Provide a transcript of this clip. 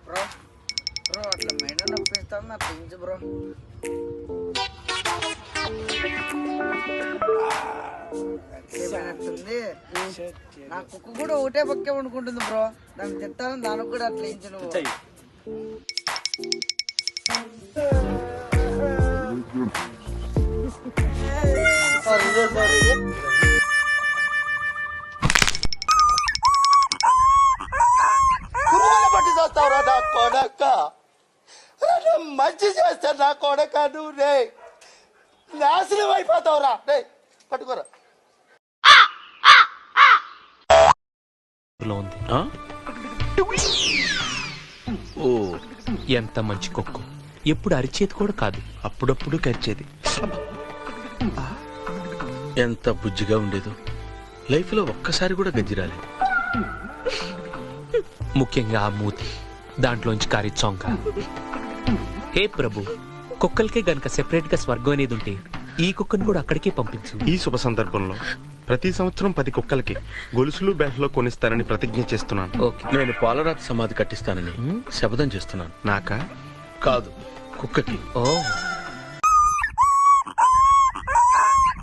Bro bro అట్లా మెడ నొప్పిస్తాను నా పెంచు బ్రో. ఏమైనట్టుంది నా కుక్క కూడా ఒకటే పక్కే వండుకుంటుంది బ్రో. దాన్ని తిట్టాలని దానికి కూడా అట్లా ఇంచు నువ్వు. సారీ పట్టి చేస్తావురా నా కొడక, మంచి చేస్తా నా కొడక, నువ్వు రే నాశనం అయిపోతావురా. రే పట్టుకోరా. ఓ ఎంత మంచి కుక్క, ఎప్పుడు అరిచేది కూడా కాదు, అప్పుడప్పుడు కరిచేది. ఎంత బుజ్జిగా ఉండేదో, లైఫ్ లో ఒక్కసారి కూడా గజ్జిరాలి. ముఖ్యంగా ఆ మూతి, దాంట్లోంచి కారి చొంక. హే ప్రభు, కుక్కలకే గనక సెపరేట్ గా స్వర్గం అనేది ఉంటే ఈ కుక్కను కూడా అక్కడికే పంపించు. ఈ శుభ సందర్భంలో ప్రతి సంవత్సరం 10 కుక్కలకి గొలుసులు బ్యాంకులో కొనిస్తానని ప్రతిజ్ఞ చేస్తున్నాను. ఓకే. నేను పాలరాతి సమాధి కట్టిస్తానని శపథం చేస్తున్నాను. నాకా? కాదు, కుక్కకి. ఓ